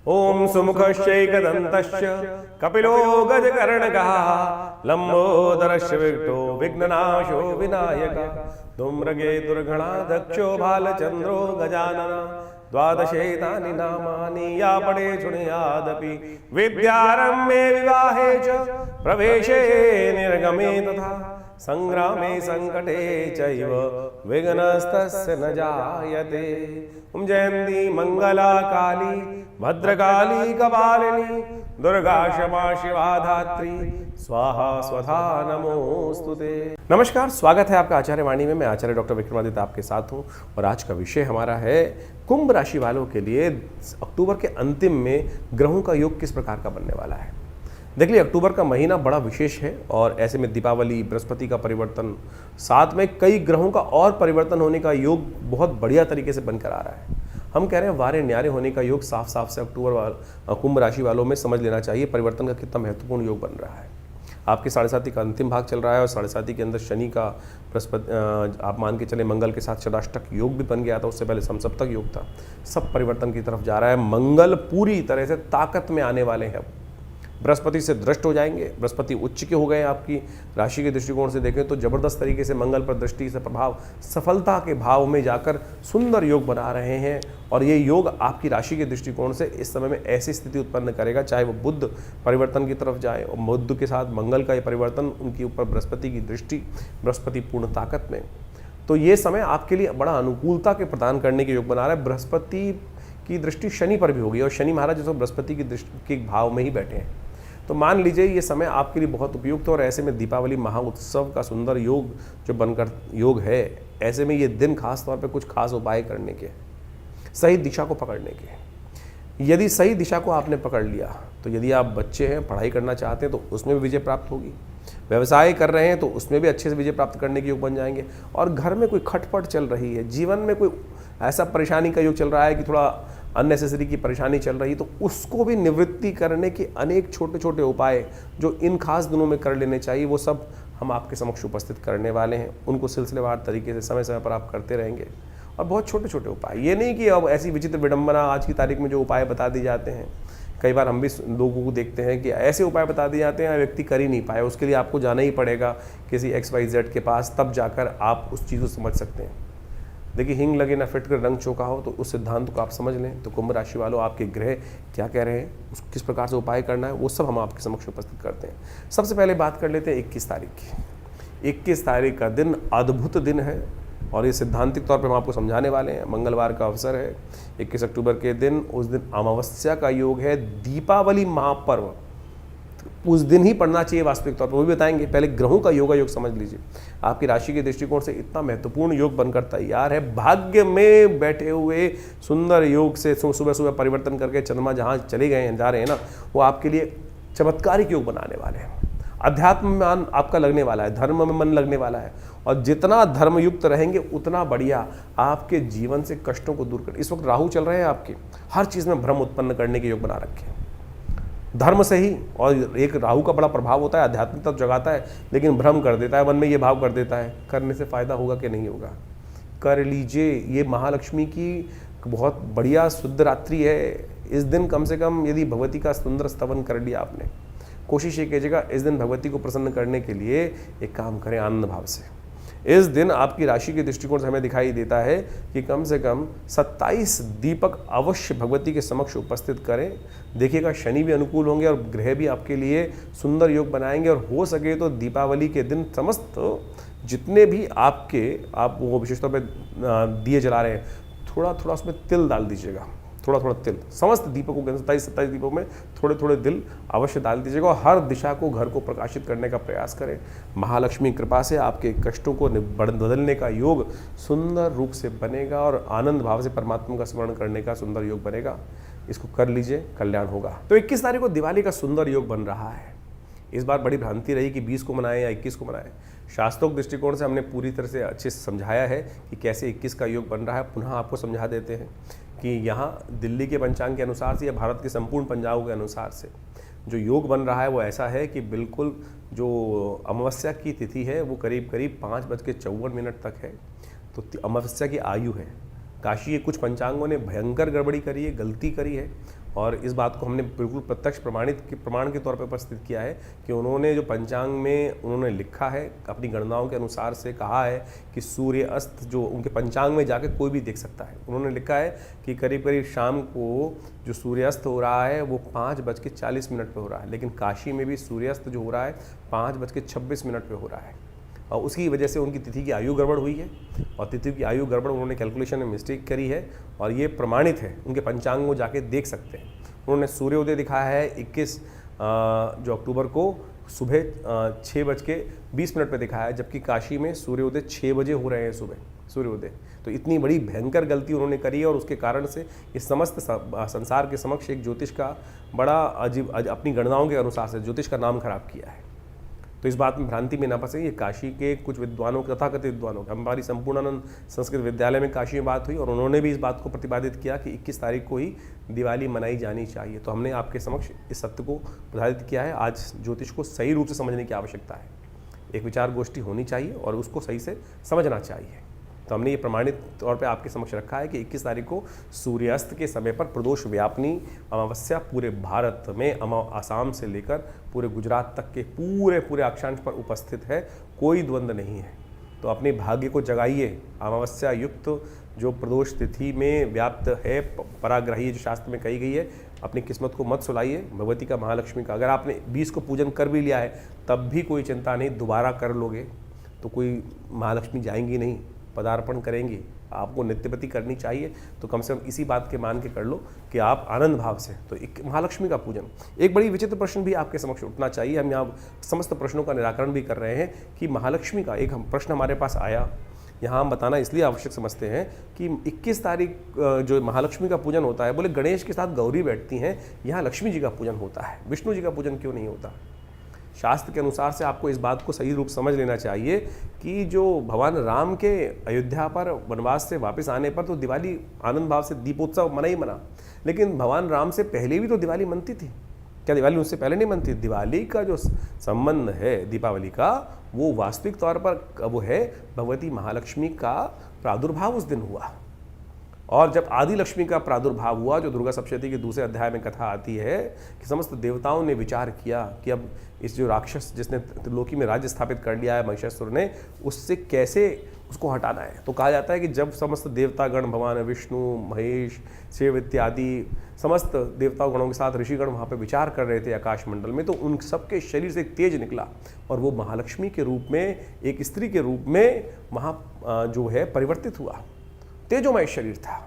ओम सुमुखश्चैकदन्तश्च कपिलो गजकर्णकः लंबोदरश्च विघ्नो विघ्ननाशो विनायकः धूम्रकेतुर्गणाध्यक्षो भालचन्द्रो गजाननः द्वादशेतानि नामानि या पठे शृणुयादपि विद्यारम्भे विवाहे च प्रवेशे निर्गमे तथा संग्रामे संकटे चैव विघ्नस्तस्य न जायते। ओम जयंती मंगला काली भद्रकाली कपालिनी दुर्गा क्षमा शिवा धात्री स्वाहा स्वधा नमोस्तुते। नमस्कार, स्वागत है आपका आचार्य वाणी में। मैं आचार्य डॉक्टर विक्रमादित्य आपके साथ हूं और आज का विषय हमारा है कुंभ राशि वालों के लिए अक्टूबर के अंतिम में ग्रहों का योग किस प्रकार का बनने वाला है। देखिए, अक्टूबर का महीना बड़ा विशेष है और ऐसे में दीपावली, बृहस्पति का परिवर्तन, साथ में कई ग्रहों का और परिवर्तन होने का योग बहुत बढ़िया तरीके से बनकर आ रहा है। हम कह रहे हैं वारे न्यारे होने का योग साफ साफ से कुंभ राशि वालों में समझ लेना चाहिए। परिवर्तन का कितना महत्वपूर्ण योग बन रहा है। आपके साढ़े साथी का अंतिम भाग चल रहा है और साढ़े साथी के अंदर शनि का, बृहस्पति, आप मान के चले मंगल के साथ षडाष्टक योग भी बन गया था। उससे पहले समसप्तक योग था। सब परिवर्तन की तरफ जा रहा है। मंगल पूरी तरह से ताकत में आने वाले हैं। बृहस्पति से दृष्ट हो जाएंगे। बृहस्पति उच्च के हो गए। आपकी राशि के दृष्टिकोण से देखें तो जबरदस्त तरीके से मंगल पर दृष्टि से प्रभाव सफलता के भाव में जाकर सुंदर योग बना रहे हैं और ये योग आपकी राशि के दृष्टिकोण से इस समय में ऐसी स्थिति उत्पन्न करेगा, चाहे वो बुध परिवर्तन की तरफ जाए और बुध के साथ मंगल का ये परिवर्तन, उनके ऊपर बृहस्पति की दृष्टि, बृहस्पति पूर्ण ताकत में, तो ये समय आपके लिए बड़ा अनुकूलता के प्रदान करने के योग बना रहा है। बृहस्पति की दृष्टि शनि पर भी होगी और शनि महाराज जो बृहस्पति की दृष्टि के भाव में ही बैठे हैं। तो मान लीजिए ये समय आपके लिए बहुत उपयुक्त है और ऐसे में दीपावली महाउत्सव का सुंदर योग जो बनकर योग है, ऐसे में ये दिन खास तौर पे कुछ खास उपाय करने के, सही दिशा को पकड़ने के। यदि सही दिशा को आपने पकड़ लिया तो यदि आप बच्चे हैं, पढ़ाई करना चाहते हैं तो उसमें भी विजय प्राप्त होगी। व्यवसाय कर रहे हैं तो उसमें भी अच्छे से विजय प्राप्त करने के योग बन जाएंगे। और घर में कोई खटपट चल रही है, जीवन में कोई ऐसा परेशानी का योग चल रहा है कि थोड़ा अननेसेसरी की परेशानी चल रही, तो उसको भी निवृत्ति करने के अनेक छोटे छोटे उपाय जो इन खास दिनों में कर लेने चाहिए, वो सब हम आपके समक्ष उपस्थित करने वाले हैं। उनको सिलसिलेवार तरीके से समय समय पर आप करते रहेंगे और बहुत छोटे छोटे उपाय। ये नहीं कि अब ऐसी विचित्र विडंबना आज की तारीख में जो उपाय बता दी जाते हैं, कई बार हम भी लोगों को देखते हैं कि ऐसे उपाय बता दिए जाते हैं व्यक्ति कर ही नहीं पाए। उसके लिए आपको जाना ही पड़ेगा किसी XYZ के पास, तब जाकर आप उस चीज़ को समझ सकते हैं। देखिए, हिंग लगे ना फिट कर रंग चौका हो, तो उस सिद्धांत को आप समझ लें। तो कुंभ राशि वालों, आपके ग्रह क्या कह रहे हैं, किस प्रकार से उपाय करना है, वो सब हम आपके समक्ष उपस्थित करते हैं। सबसे पहले बात कर लेते हैं 21 तारीख की। 21 तारीख का दिन अद्भुत दिन है और ये सिद्धांतिक तौर पर हम आपको समझाने वाले हैं। मंगलवार का अवसर है 21 अक्टूबर के दिन। उस दिन अमावस्या का योग है। दीपावली महापर्व उस दिन ही पढ़ना चाहिए वास्तविक तौर पर, वो भी बताएंगे। पहले ग्रहों का योगा योग समझ लीजिए। आपकी राशि के दृष्टिकोण से इतना महत्वपूर्ण योग बनकर तैयार है। भाग्य में बैठे हुए सुंदर योग से सुबह सुबह परिवर्तन करके चंद्रमा जहाँ चले गए हैं, जा रहे हैं ना, वो आपके लिए चमत्कारिक योग बनाने वाले हैं। अध्यात्म में मन आपका लगने वाला है, धर्म में मन लगने वाला है और जितना धर्मयुक्त रहेंगे उतना बढ़िया आपके जीवन से कष्टों को दूर कर। इस वक्त राहु चल रहे हैं आपके, हर चीज़ में भ्रम उत्पन्न करने के योग बना रखे हैं, धर्म से ही। और एक राहु का बड़ा प्रभाव होता है, आध्यात्मिकता जगाता है लेकिन भ्रम कर देता है, मन में ये भाव कर देता है। करने से फायदा होगा कि नहीं होगा, कर लीजिए। ये महालक्ष्मी की बहुत बढ़िया शुद्ध रात्रि है। इस दिन कम से कम यदि भगवती का सुंदर स्तवन कर लिया आपने, कोशिश ये कीजिएगा इस दिन भगवती को प्रसन्न करने के लिए एक काम करें आनंद भाव से। इस दिन आपकी राशि के दृष्टिकोण से हमें दिखाई देता है कि कम से कम 27 दीपक अवश्य भगवती के समक्ष उपस्थित करें। देखिएगा, शनि भी अनुकूल होंगे और ग्रह भी आपके लिए सुंदर योग बनाएंगे। और हो सके तो दीपावली के दिन समस्त जितने भी आप वो विशेष तौर पर दिए जला रहे हैं, थोड़ा थोड़ा उसमें तिल डाल दीजिएगा, थोड़ा थोड़ा तिल। समस्त दीपकों के 27 दीपों में थोड़े थोड़े तिल अवश्य डाल दीजिएगा और हर दिशा को, घर को प्रकाशित करने का प्रयास करें। महालक्ष्मी कृपा से आपके कष्टों को बदलने का योग सुंदर रूप से बनेगा और आनंद भाव से परमात्मा का स्मरण करने का सुंदर योग बनेगा। इसको कर लीजिए, कल्याण होगा। तो 21 तारीख को दिवाली का सुंदर योग बन रहा है। इस बार बड़ी भ्रांति रही कि 20 को मनाएं या 21 को मनाएं। शास्त्रोक्त दृष्टिकोण से हमने पूरी तरह से अच्छे से समझाया है कि कैसे 21 का योग बन रहा है। पुनः आपको समझा देते हैं कि यहाँ दिल्ली के पंचांग के अनुसार से या भारत के संपूर्ण पंचांगों के अनुसार से जो योग बन रहा है वो ऐसा है कि बिल्कुल जो अमावस्या की तिथि है वो करीब करीब 5:54 तक है। तो अमावस्या की आयु है। काशी के कुछ पंचांगों ने भयंकर गड़बड़ी करी है, गलती करी है और इस बात को हमने बिल्कुल प्रत्यक्ष प्रमाण के तौर पर उपस्थित किया है कि उन्होंने जो पंचांग में उन्होंने लिखा है, अपनी गणनाओं के अनुसार से कहा है कि सूर्य अस्त जो उनके पंचांग में जाकर कोई भी देख सकता है। उन्होंने लिखा है कि करीब करीब शाम को जो सूर्यास्त हो रहा है वो 5:40 पे हो रहा है, लेकिन काशी में भी सूर्यास्त जो हो रहा है 5:26 पे हो रहा है। और उसकी वजह से उनकी तिथि की आयु गड़बड़ हुई है, और तिथि की आयु गड़बड़ उन्होंने कैलकुलेशन में मिस्टेक करी है, और ये प्रमाणित है, उनके पंचांग को जाके देख सकते हैं। उन्होंने सूर्योदय दिखाया है 21 जो अक्टूबर को सुबह 6:20 पे दिखाया है, जबकि काशी में सूर्योदय 6 बजे हो रहे हैं सुबह सूर्योदय। तो इतनी बड़ी भयंकर गलती उन्होंने करी है, और उसके कारण से इस समस्त संसार के समक्ष एक ज्योतिष का बड़ा अजीब अपनी गणनाओं के अनुसार से ज्योतिष का नाम खराब किया है। तो इस बात में भ्रांति में ना फंसे। ये काशी के कुछ विद्वानों, तथाकथित विद्वानों, हमारी संपूर्णानंद संस्कृत विद्यालय में काशी में बात हुई, और उन्होंने भी इस बात को प्रतिपादित किया कि 21 तारीख को ही दिवाली मनाई जानी चाहिए। तो हमने आपके समक्ष इस सत्य को प्रतिपादित किया है। आज ज्योतिष को सही रूप से समझने की आवश्यकता है, एक विचार गोष्ठी होनी चाहिए और उसको सही से समझना चाहिए। तो हमने ये प्रमाणित तौर पे आपके समक्ष रखा है कि 21 तारीख को सूर्यास्त के समय पर प्रदोष व्यापनी अमावस्या पूरे भारत में, आसाम से लेकर पूरे गुजरात तक के पूरे अक्षांश पर उपस्थित है, कोई द्वंद्व नहीं है। तो अपने भाग्य को जगाइए। अमावस्या युक्त जो प्रदोष तिथि में व्याप्त है, पराग्रही जो शास्त्र में कही गई है, अपनी किस्मत को मत सुलाइए भगवती का, महालक्ष्मी का। अगर आपने 20 को पूजन कर भी लिया है तब भी कोई चिंता नहीं, दोबारा कर लोगे तो कोई महालक्ष्मी जाएंगी नहीं, पदार्पण करेंगी। आपको नित्यपति करनी चाहिए, तो कम से कम इसी बात के मान के कर लो कि आप आनंद भाव से। तो एक महालक्ष्मी का पूजन, एक बड़ी विचित्र प्रश्न भी आपके समक्ष उठना चाहिए। हम यहाँ समस्त प्रश्नों का निराकरण भी कर रहे हैं कि महालक्ष्मी का एक प्रश्न हमारे पास आया, यहाँ हम बताना इसलिए आवश्यक समझते हैं कि 21 तारीख जो महालक्ष्मी का पूजन होता है, बोले गणेश के साथ गौरी बैठती हैं, यहाँ लक्ष्मी जी का पूजन होता है, विष्णु जी का पूजन क्यों नहीं होता? शास्त्र के अनुसार से आपको इस बात को सही रूप समझ लेना चाहिए कि जो भगवान राम के अयोध्या पर वनवास से वापस आने पर तो दिवाली आनंद भाव से दीपोत्सव मना ही मना, लेकिन भगवान राम से पहले भी तो दिवाली मनती थी। क्या दिवाली उससे पहले नहीं मनती? दिवाली का जो संबंध है दीपावली का, वो वास्तविक तौर पर वो है भगवती महालक्ष्मी का प्रादुर्भाव उस दिन हुआ। और जब आदि लक्ष्मी का प्रादुर्भाव हुआ, जो दुर्गा सप्तशती के दूसरे अध्याय में कथा आती है कि समस्त देवताओं ने विचार किया कि अब इस जो राक्षस जिसने त्रिलोकी में राज्य स्थापित कर लिया है महिषासुर ने, उससे कैसे उसको हटाना है। तो कहा जाता है कि जब समस्त देवतागण, भगवान विष्णु, महेश, शिव इत्यादि समस्त देवता गणों के साथ ऋषिगण वहाँ पे विचार कर रहे थे आकाश मंडल में, तो उन सबके शरीर से एक तेज निकला, और वो महालक्ष्मी के रूप में, एक स्त्री के रूप में वहाँ जो है परिवर्तित हुआ। तेजोमय शरीर था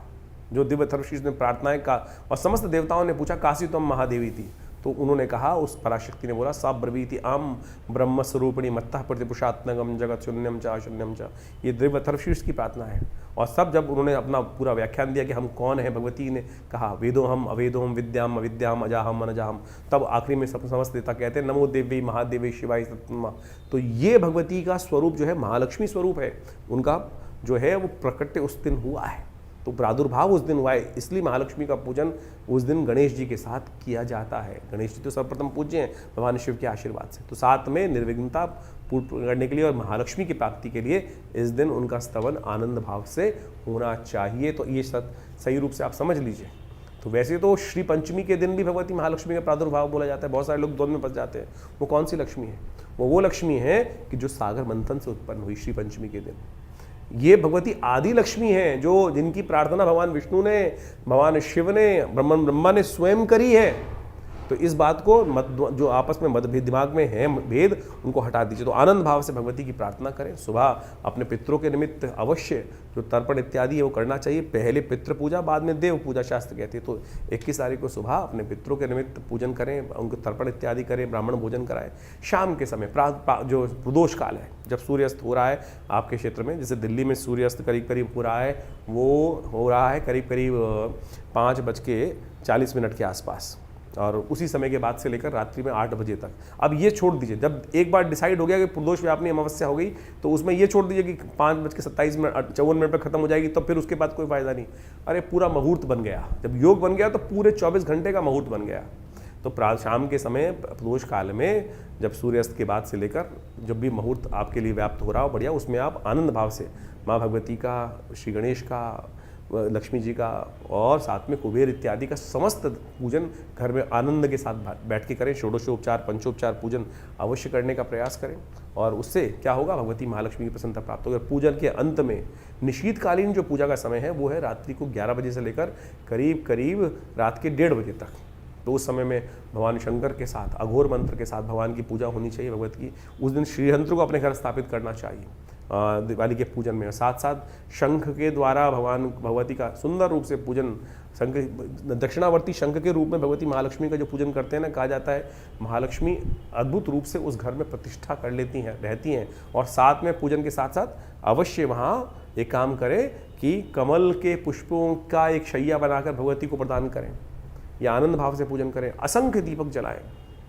जो दिव्य थर्वशीष ने प्रार्थनाएं का, और समस्त देवताओं ने पूछा काशी तुम महादेवी थी, तो उन्होंने कहा, उस पराशक्ति ने बोला सा ब्रवीति आम ब्रह्म स्वरूपिणी मत्तः प्रतिपुषात्मगम जगत शून्यम च शून्यम च। ये दिव्य थर्वशीष की प्रार्थना है। और सब जब उन्होंने अपना पूरा व्याख्यान दिया कि हम कौन है, भगवती ने कहा वेदोहम अवेदोहम विद्याम अविद्याम अजाहम अनजाहम, तब आखिरी में सब समस्त देवता कहते हैं नमो देवी महादेवी शिवाय सत्मा। तो ये भगवती का स्वरूप जो है महालक्ष्मी स्वरूप है, उनका जो है वो प्रकट उस दिन हुआ है, तो प्रादुर्भाव उस दिन हुआ है, इसलिए महालक्ष्मी का पूजन उस दिन गणेश जी के साथ किया जाता है। गणेश जी तो सर्वप्रथम पूज्य हैं भगवान शिव के आशीर्वाद से, तो साथ में निर्विघ्नता पूर्ण करने के लिए और महालक्ष्मी की प्राप्ति के लिए इस दिन उनका स्तवन आनंद भाव से होना चाहिए। तो ये सही रूप से आप समझ लीजिए। तो वैसे तो श्री पंचमी के दिन भी भगवती महालक्ष्मी का प्रादुर्भाव बोला जाता है, बहुत सारे लोग द्वंद में फंस जाते हैं। वो कौन सी लक्ष्मी है? वो लक्ष्मी है कि जो सागर मंथन से उत्पन्न हुई श्री पंचमी के दिन। ये भगवती आदि लक्ष्मी है जो जिनकी प्रार्थना भगवान विष्णु ने, भगवान शिव ने, ब्रह्मा ने स्वयं करी है। तो इस बात को जो आपस में मतभेद दिमाग में है भेद, उनको हटा दीजिए। तो आनंद भाव से भगवती की प्रार्थना करें। सुबह अपने पितरों के निमित्त अवश्य जो तर्पण इत्यादि है वो करना चाहिए। पहले पितृ पूजा, बाद में देव पूजा शास्त्र कहते हैं। तो 21 तारीख को सुबह अपने पितरों के निमित्त पूजन करें, उनको तर्पण इत्यादि करें, ब्राह्मण भोजन कराएं। शाम के समय जो प्रदोष काल है, जब सूर्यास्त हो रहा है आपके क्षेत्र में, जैसे दिल्ली में सूर्यास्त करीब करीब हो रहा है, वो हो रहा है करीब करीब 5:40 के आसपास, और उसी समय के बाद से लेकर रात्रि में 8 बजे तक। अब ये छोड़ दीजिए, जब एक बार डिसाइड हो गया कि प्रदोष व्यापनी अमावस्या हो गई, तो उसमें ये छोड़ दीजिए कि 5:57 पर खत्म हो जाएगी, तो फिर उसके बाद कोई फायदा नहीं। अरे पूरा मुहूर्त बन गया, जब योग बन गया तो पूरे 24 घंटे का मुहूर्त बन गया। तो शाम के समय प्रदोष काल में जब सूर्यास्त के बाद से लेकर जब भी मुहूर्त आपके लिए व्याप्त हो रहा हो बढ़िया, उसमें आप आनंद भाव से माँ भगवती का, श्री गणेश का, लक्ष्मी जी का और साथ में कुबेर इत्यादि का समस्त पूजन घर में आनंद के साथ बैठ के करें। षोडशोपचार पंचोपचार पूजन अवश्य करने का प्रयास करें और उससे क्या होगा, भगवती महालक्ष्मी की प्रसन्नता प्राप्त होगी। पूजन के अंत में निशीतकालीन जो पूजा का समय है वो है रात्रि को 11 बजे से लेकर करीब करीब रात के 1:30 बजे तक। तो उस समय में भगवान शंकर के साथ अघोर मंत्र के साथ भगवान की पूजा होनी चाहिए भगवत की। उस दिन श्रीयंत्र को अपने घर स्थापित करना चाहिए दिवाली के पूजन में। साथ साथ शंख के द्वारा भगवान भगवती का सुंदर रूप से पूजन, शंख दक्षिणावर्ती शंख के रूप में भगवती महालक्ष्मी का जो पूजन करते हैं ना, कहा जाता है महालक्ष्मी अद्भुत रूप से उस घर में प्रतिष्ठा कर लेती हैं, रहती हैं। और साथ में पूजन के साथ साथ अवश्य वहाँ एक काम करें कि कमल के पुष्पों का एक शैया बनाकर भगवती को प्रदान करें या आनंद भाव से पूजन करें। असंख्य दीपक जलाएं,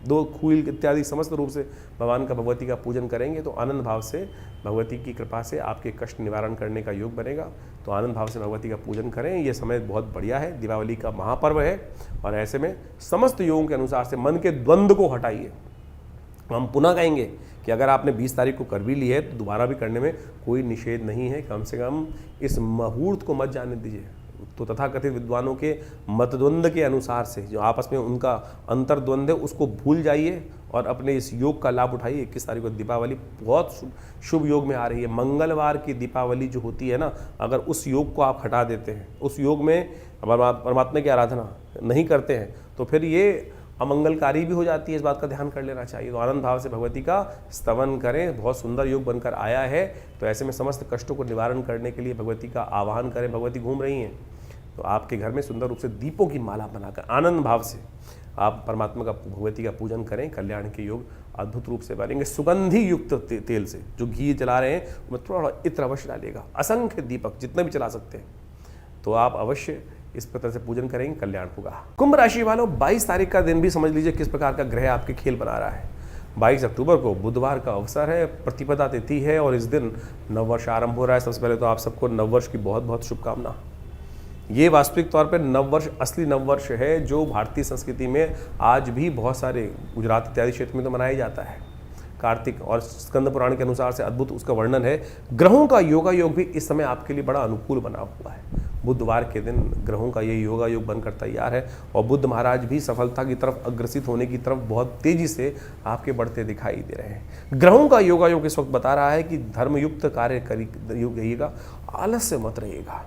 2 खूल इत्यादि समस्त रूप से भगवान का भगवती का पूजन करेंगे तो आनंद भाव से भगवती की कृपा से आपके कष्ट निवारण करने का योग बनेगा। तो आनंद भाव से भगवती का पूजन करें। ये समय बहुत बढ़िया है, दीपावली का महापर्व है और ऐसे में समस्त योगों के अनुसार से मन के द्वंद्व को हटाइए। हम पुनः कहेंगे कि अगर आपने 20 तारीख को कर भी ली है तो दोबारा भी करने में कोई निषेध नहीं है। कम से कम इस मुहूर्त को मत जाने दीजिए। तो तथाकथित विद्वानों के मतद्वंद के अनुसार से जो आपस में उनका अंतर्द्वंद है उसको भूल जाइए और अपने इस योग का लाभ उठाइए। 21 तारीख को दीपावली बहुत शुभ योग में आ रही है। मंगलवार की दीपावली जो होती है ना, अगर उस योग को आप हटा देते हैं, उस योग में परमात्मा की आराधना नहीं करते हैं तो फिर ये अमंगलकारी भी हो जाती है। इस बात का ध्यान कर लेना चाहिए। तो आनंद भाव से भगवती का स्तवन करें। बहुत सुंदर योग बनकर आया है। तो ऐसे में समस्त कष्टों को निवारण करने के लिए भगवती का आवाहन करें। भगवती घूम रही हैं तो आपके घर में सुंदर रूप से दीपों की माला बनाकर आनंद भाव से आप परमात्मा का भगवती का पूजन करें। कल्याण के योग अद्भुत रूप से बनेंगे। सुगंधी युक्त तेल से जो घी जला रहे हैं उसमें थोड़ा इत्र अवश्य डालिएगा। असंख्य दीपक जितने भी चला सकते हैं तो आप अवश्य इस प्रकार से पूजन करेंगे, कल्याण होगा। कुंभ राशि वालों, 22 तारीख का दिन भी समझ लीजिए किस प्रकार का ग्रह आपके खेल बना रहा है। 22 अक्टूबर को बुधवार का अवसर है, प्रतिपदा तिथि है और इस दिन नववर्ष आरंभ हो रहा है। सबसे पहले तो आप सबको नववर्ष की बहुत बहुत शुभकामना। ये वास्तविक तौर पर नववर्ष असली नववर्ष है जो भारतीय संस्कृति में आज भी बहुत सारे गुजरात इत्यादि क्षेत्र में तो मनाया जाता है। कार्तिक और स्कंद पुराण के अनुसार से अद्भुत उसका वर्णन है। ग्रहों का योगा योग भी इस समय आपके लिए बड़ा अनुकूल बना हुआ है। बुधवार के दिन ग्रहों का ये योगा योग बनकर तैयार है और बुध महाराज भी सफलता की तरफ अग्रसित होने की तरफ बहुत तेजी से आपके बढ़ते दिखाई दे रहे हैं। ग्रहों का योगा योग इस वक्त बता रहा है कि धर्मयुक्त कार्य करिएगा, आलस्य मत रहिएगा।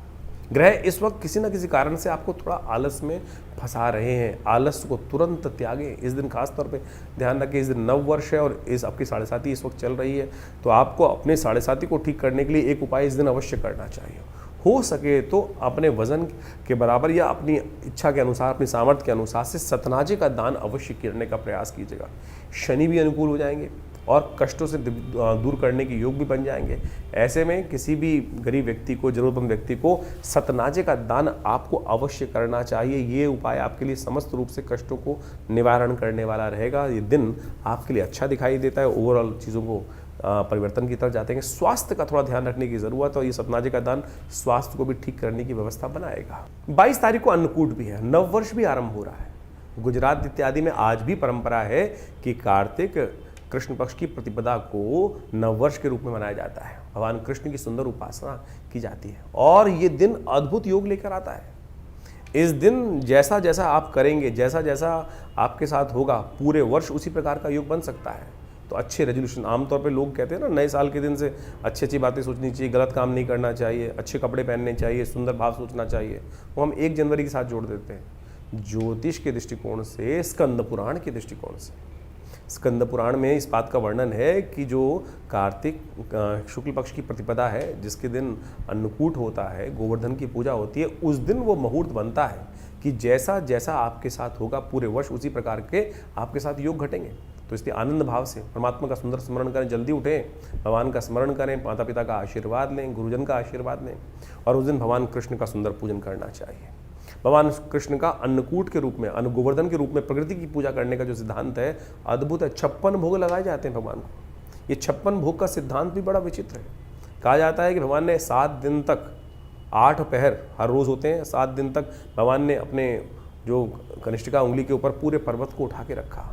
ग्रह इस वक्त किसी न किसी कारण से आपको थोड़ा आलस में फंसा रहे हैं। आलस को तुरंत त्यागें। इस दिन खास तौर पे ध्यान रखें, इस दिन नव वर्ष है और इस आपकी 7.5 इस वक्त चल रही है तो आपको अपने 7.5 को ठीक करने के लिए एक उपाय इस दिन अवश्य करना चाहिए। हो सके तो अपने वजन के बराबर या अपनी इच्छा के अनुसार, अपनी सामर्थ्य के अनुसार से सतनाजे का दान अवश्य करने का प्रयास कीजिएगा। शनि भी अनुकूल हो जाएंगे और कष्टों से दूर करने के योग भी बन जाएंगे। ऐसे में किसी भी गरीब व्यक्ति को, जरूरतमंद व्यक्ति को सतनाजे का दान आपको अवश्य करना चाहिए। ये उपाय आपके लिए समस्त रूप से कष्टों को निवारण करने वाला रहेगा। ये दिन आपके लिए अच्छा दिखाई देता है। ओवरऑल चीज़ों को परिवर्तन की तरफ जाते हैं। स्वास्थ्य का थोड़ा ध्यान रखने की जरूरत है और ये सतनाजे का दान स्वास्थ्य को भी ठीक करने की व्यवस्था बनाएगा। 22 तारीख को अन्नकूट भी है, नववर्ष भी आरंभ हो रहा है। गुजरात इत्यादि में आज भी परंपरा है कि कार्तिक कृष्ण पक्ष की प्रतिपदा को नववर्ष के रूप में मनाया जाता है। भगवान कृष्ण की सुंदर उपासना की जाती है और ये दिन अद्भुत योग लेकर आता है। इस दिन जैसा जैसा आप करेंगे, जैसा जैसा आपके साथ होगा, पूरे वर्ष उसी प्रकार का योग बन सकता है। तो अच्छे रेजोल्यूशन, आमतौर पे लोग कहते हैं ना, नए साल के दिन से अच्छी अच्छी बातें सोचनी चाहिए, गलत काम नहीं करना चाहिए, अच्छे कपड़े पहनने चाहिए, सुंदर भाव सोचना चाहिए। वो हम 1 जनवरी के साथ जोड़ देते हैं। ज्योतिष के दृष्टिकोण से, स्कंद पुराण के दृष्टिकोण से, स्कंद पुराण में इस बात का वर्णन है कि जो कार्तिक शुक्ल पक्ष की प्रतिपदा है, जिसके दिन अन्नकूट होता है, गोवर्धन की पूजा होती है, उस दिन वो मुहूर्त बनता है कि जैसा जैसा आपके साथ होगा पूरे वर्ष उसी प्रकार के आपके साथ योग घटेंगे। तो इसलिए आनंद भाव से परमात्मा का सुंदर स्मरण करें, जल्दी उठें, भगवान का स्मरण करें, माता पिता का आशीर्वाद लें, गुरुजन का आशीर्वाद लें और उस दिन भगवान कृष्ण का सुंदर पूजन करना चाहिए। भगवान कृष्ण का अन्नकूट के रूप में, अन्न गोवर्धन के रूप में प्रकृति की पूजा करने का जो सिद्धांत है अद्भुत है। 56 भोग लगाए जाते हैं भगवान को। ये 56 भोग का सिद्धांत भी बड़ा विचित्र है। कहा जाता है कि भगवान ने 7 दिन तक, 8 पहर हर रोज होते हैं, 7 दिन तक भगवान ने अपने जो कनिष्ठिका उंगली के ऊपर पूरे पर्वत को उठा के रखा।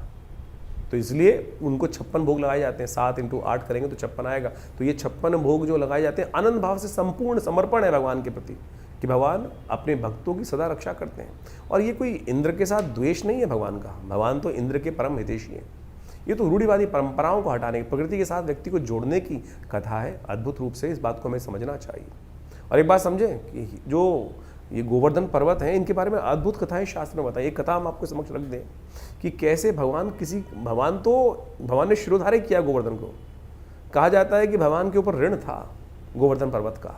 तो इसलिए उनको 56 भोग लगाए जाते हैं। 7 × 8 करेंगे तो 56 आएगा। तो ये 56 भोग जो लगाए जाते हैं आनंद भाव से, संपूर्ण समर्पण है भगवान के प्रति। कि भगवान अपने भक्तों की सदा रक्षा करते हैं। और ये कोई इंद्र के साथ द्वेष नहीं है भगवान का, भगवान तो इंद्र के परम हितैषी हैं। ये तो रूढ़िवादी परंपराओं को हटाने, प्रकृति के साथ व्यक्ति को जोड़ने की कथा है। अद्भुत रूप से इस बात को हमें समझना चाहिए। और एक बात समझें कि जो ये गोवर्धन पर्वत हैं, इनके बारे में अद्भुत कथाएं शास्त्र में बताएं। एक कथा हम आपको समक्ष रख दें कि कैसे भगवान ने शिरोधार्य किया गोवर्धन को। कहा जाता है कि भगवान के ऊपर ऋण था गोवर्धन पर्वत का।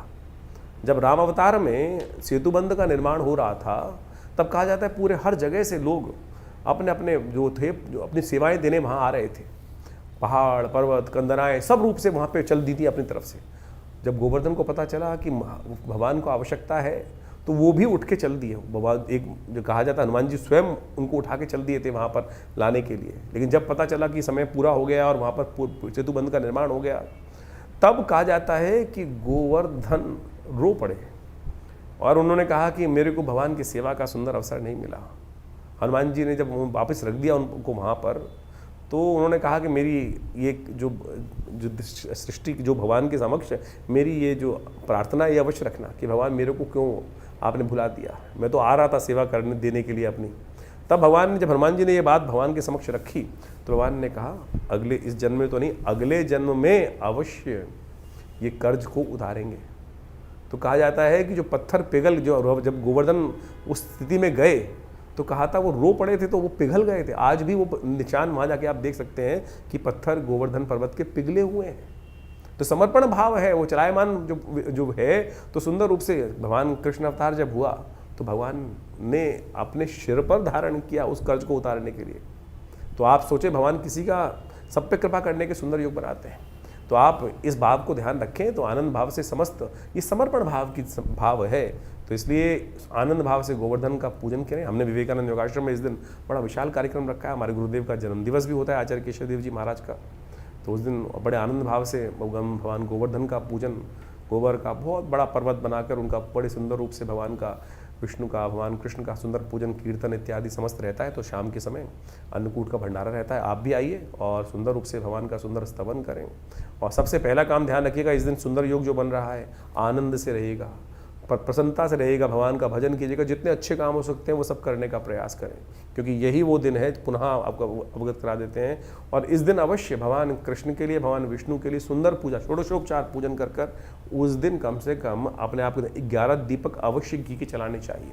जब राम अवतार में सेतुबंध का निर्माण हो रहा था, तब कहा जाता है पूरे हर जगह से लोग अपने अपने जो अपनी सेवाएं देने वहाँ आ रहे थे। पहाड़, पर्वत, कंदराएं सब रूप से वहाँ पे चल दी थी अपनी तरफ से। जब गोवर्धन को पता चला कि भगवान को आवश्यकता है, तो वो भी उठ के चल दिए। भगवान एक जो कहा जाता है हनुमान जी स्वयं उनको उठा के चल दिए थे वहाँ पर लाने के लिए। लेकिन जब पता चला कि समय पूरा हो गया और वहाँ पर सेतुबंध का निर्माण हो गया, तब कहा जाता है कि गोवर्धन रो पड़े और उन्होंने कहा कि मेरे को भगवान की सेवा का सुंदर अवसर नहीं मिला। हनुमान जी ने जब वापस रख दिया उनको वहाँ पर, तो उन्होंने कहा कि मेरी ये जो सृष्टि जो भगवान के समक्ष मेरी ये जो प्रार्थना ये अवश्य रखना कि भगवान मेरे को क्यों आपने भुला दिया, मैं तो आ रहा था सेवा करने देने के लिए अपनी। तब भगवान ने, जब हनुमान जी ने ये बात भगवान के समक्ष रखी, तो भगवान ने कहा अगले इस जन्म में तो नहीं, अगले जन्म में अवश्य ये कर्ज को उतारेंगे। तो कहा जाता है कि जो पत्थर पिघल, जो जब गोवर्धन उस स्थिति में गए तो कहा था वो रो पड़े थे तो वो पिघल गए थे। आज भी वो निशान वहाँ जाके आप देख सकते हैं कि पत्थर गोवर्धन पर्वत के पिघले हुए हैं। तो समर्पण भाव है, वो चलायमान जो है। तो सुंदर रूप से भगवान कृष्ण अवतार जब हुआ तो भगवान ने अपने सिर पर धारण किया उस कर्ज को उतारने के लिए। तो आप सोचे भगवान किसी का सब पे कृपा करने के सुंदर योग बनाते हैं। तो आप इस भाव को ध्यान रखें। तो आनंद भाव से समस्त ये समर्पण भाव की भाव है। तो इसलिए आनंद भाव से गोवर्धन का पूजन करें। हमने विवेकानंद योगाश्रम में इस दिन बड़ा विशाल कार्यक्रम रखा है। हमारे गुरुदेव का जन्मदिवस भी होता है, आचार्य केशव देव जी महाराज का। तो उस दिन बड़े आनंद भाव से भगवान गोवर्धन का पूजन, गोबर का बहुत बड़ा पर्वत बनाकर उनका बड़े सुंदर रूप से भगवान का, विष्णु का, भगवान कृष्ण का सुंदर पूजन, कीर्तन इत्यादि समस्त रहता है। तो शाम के समय अन्नकूट का भंडारा रहता है। आप भी आइए और सुंदर रूप से भगवान का सुंदर स्तवन करें। और सबसे पहला काम ध्यान रखिएगा, इस दिन सुंदर योग जो बन रहा है आनंद से रहेगा, प्रसन्नता से रहेगा, भगवान का भजन कीजिएगा। जितने अच्छे काम हो सकते हैं वो सब करने का प्रयास करें, क्योंकि यही वो दिन है। पुनः आपको अवगत करा देते हैं। और इस दिन अवश्य भगवान कृष्ण के लिए, भगवान विष्णु के लिए सुंदर पूजा, षोडशोपचार पूजन कर उस दिन कम से कम अपने आप को 11 दीपक अवश्य घी के चलाने चाहिए।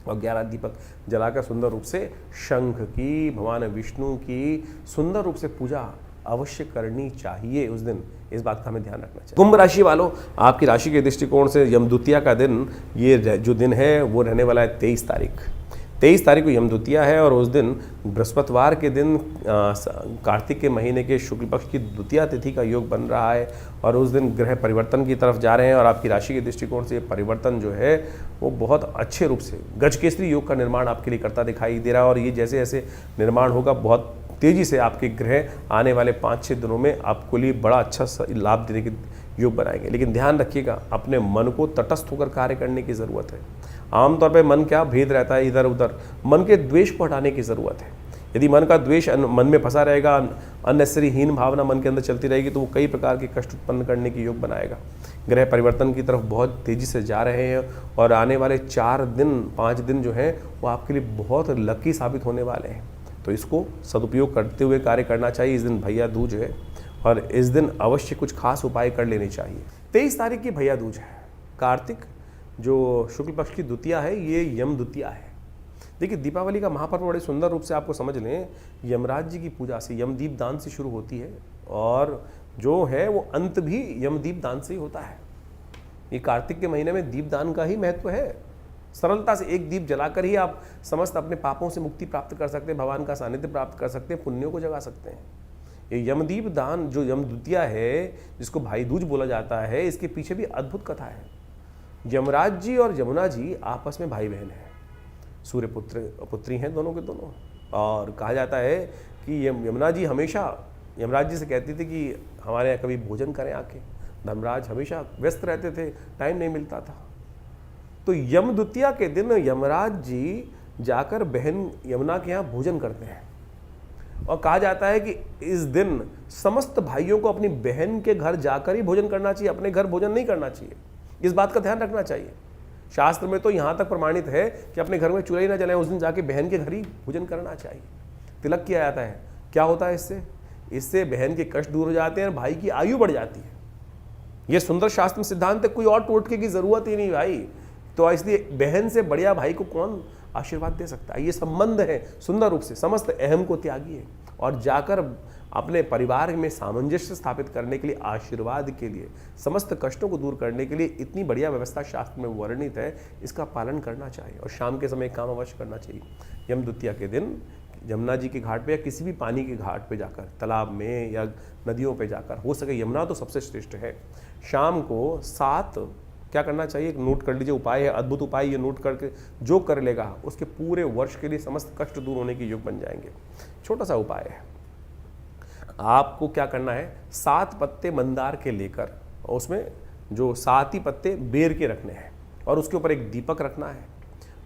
और 11 दीपक जलाकर सुंदर रूप से शंख की, भगवान विष्णु की सुंदर रूप से पूजा अवश्य करनी चाहिए उस दिन। इस बात का हमें ध्यान रखना चाहिए। कुंभ राशि वालों, आपकी राशि के दृष्टिकोण से यमद्वितीया का दिन, ये जो दिन है वो रहने वाला है 23 तारीख। 23 तारीख को यमद्वितीया है और उस दिन बृहस्पतिवार के दिन कार्तिक के महीने के शुक्ल पक्ष की द्वितीया तिथि का योग बन रहा है। और उस दिन ग्रह परिवर्तन की तरफ जा रहे हैं। और आपकी राशि के दृष्टिकोण से ये परिवर्तन जो है वो बहुत अच्छे रूप से गजकेसरी योग का निर्माण आपके लिए करता दिखाई दे रहा है। और ये जैसे जैसे निर्माण होगा बहुत तेजी से आपके ग्रह आने वाले 5-6 दिनों में आपको लिए बड़ा अच्छा लाभ देने के योग बनाएंगे। लेकिन ध्यान रखिएगा, अपने मन को तटस्थ होकर कार्य करने की ज़रूरत है। आमतौर पे मन क्या भेद रहता है इधर उधर, मन के द्वेष को हटाने की ज़रूरत है। यदि मन का द्वेष मन में फंसा रहेगा, अननेसेसरी हीन भावना मन के अंदर चलती रहेगी, तो वो कई प्रकार के कष्ट उत्पन्न करने की योग बनाएगा। ग्रह परिवर्तन की तरफ बहुत तेज़ी से जा रहे हैं और आने वाले 4-5 दिन जो हैं वो आपके लिए बहुत लकी साबित होने वाले हैं। तो इसको सदुपयोग करते हुए कार्य करना चाहिए। इस दिन भैया दूज है और इस दिन अवश्य कुछ खास उपाय कर लेने चाहिए। 23 तारीख की भैया दूज है। कार्तिक जो शुक्ल पक्ष की द्वितीया है, ये यम द्वितीया है। देखिए, दीपावली का महापर्व बड़े सुंदर रूप से आपको समझ लें, यमराज जी की पूजा से, यमदीप दान से शुरू होती है और जो है वो अंत भी यमदीप दान से ही होता है। ये कार्तिक के महीने में दीपदान का ही महत्व है। सरलता से एक दीप जलाकर ही आप समस्त अपने पापों से मुक्ति प्राप्त कर सकते हैं, भगवान का सानिध्य प्राप्त कर सकते हैं, पुण्यों को जगा सकते हैं। ये यमदीप दान जो यम द्वितीया है, जिसको भाई दूज बोला जाता है, इसके पीछे भी अद्भुत कथा है। यमराज जी और यमुना जी आपस में भाई बहन हैं, सूर्य पुत्री हैं दोनों के दोनों। और कहा जाता है कि यमुना जी हमेशा यमराज जी से कहती थी कि हमारे यहाँ कभी भोजन करें आके। धर्मराज हमेशा व्यस्त रहते थे, टाइम नहीं मिलता था। तो यम द्वितीया के दिन यमराज जी जाकर बहन यमुना के यहाँ भोजन करते हैं। और कहा जाता है कि इस दिन समस्त भाइयों को अपनी बहन के घर जाकर ही भोजन करना चाहिए, अपने घर भोजन नहीं करना चाहिए। इस बात का ध्यान रखना चाहिए। शास्त्र में तो यहाँ तक प्रमाणित है कि अपने घर में चूल्हा ही ना जलाएं, उस दिन जाके बहन के घर ही भोजन करना चाहिए। तिलक किया जाता है, क्या होता है इससे? इससे बहन के कष्ट दूर हो जाते हैं और भाई की आयु बढ़ जाती है। ये सुंदर शास्त्र में सिद्धांत है, कोई और टोटके की जरूरत ही नहीं भाई। तो इसलिए बहन से बढ़िया भाई को कौन आशीर्वाद दे सकता है? ये संबंध है सुंदर रूप से, समस्त अहम को त्यागिए और जाकर अपने परिवार में सामंजस्य स्थापित करने के लिए, आशीर्वाद के लिए, समस्त कष्टों को दूर करने के लिए इतनी बढ़िया व्यवस्था शास्त्र में वर्णित है, इसका पालन करना चाहिए। और शाम के समय काम अवश्य करना चाहिए। यम द्वितीया के दिन यमुना जी के घाट पे या किसी भी पानी के घाट पे जाकर, तालाब में या नदियों पे जाकर, हो सके यमुना तो सबसे श्रेष्ठ है, शाम को 7 क्या करना चाहिए, एक नोट कर लीजिए, उपाय है, अद्भुत उपाय, ये नोट करके जो कर लेगा उसके पूरे वर्ष के लिए समस्त कष्ट दूर होने के योग बन जाएंगे। छोटा सा उपाय है, आपको क्या करना है, 7 पत्ते मंदार के लेकर उसमें जो 7 ही पत्ते बेर के रखने हैं और उसके ऊपर एक दीपक रखना है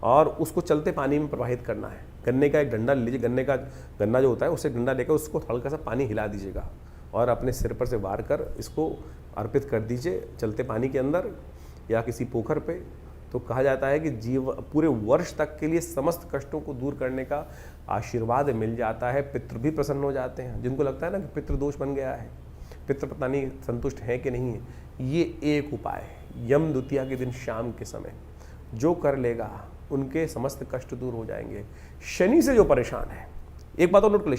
और उसको चलते पानी में प्रवाहित करना है। गन्ने का एक डंडा लीजिए, गन्ना जो होता है उससे डंडा लेकर उसको हल्का सा पानी हिला दीजिएगा और अपने सिर पर से वार कर इसको अर्पित कर दीजिए चलते पानी के अंदर या किसी पोखर पे। तो कहा जाता है कि पूरे वर्ष तक के लिए समस्त कष्टों को दूर करने का आशीर्वाद मिल जाता है। पितृ भी प्रसन्न हो जाते हैं, जिनको लगता है ना कि पितृ दोष बन गया है, पितृ पता नहीं संतुष्ट है कि नहीं है, ये एक उपाय है। यम द्वितीया के दिन शाम के समय जो कर लेगा उनके समस्त कष्ट दूर हो जाएंगे। शनि से जो परेशान है, एक बात और नोट कर ले,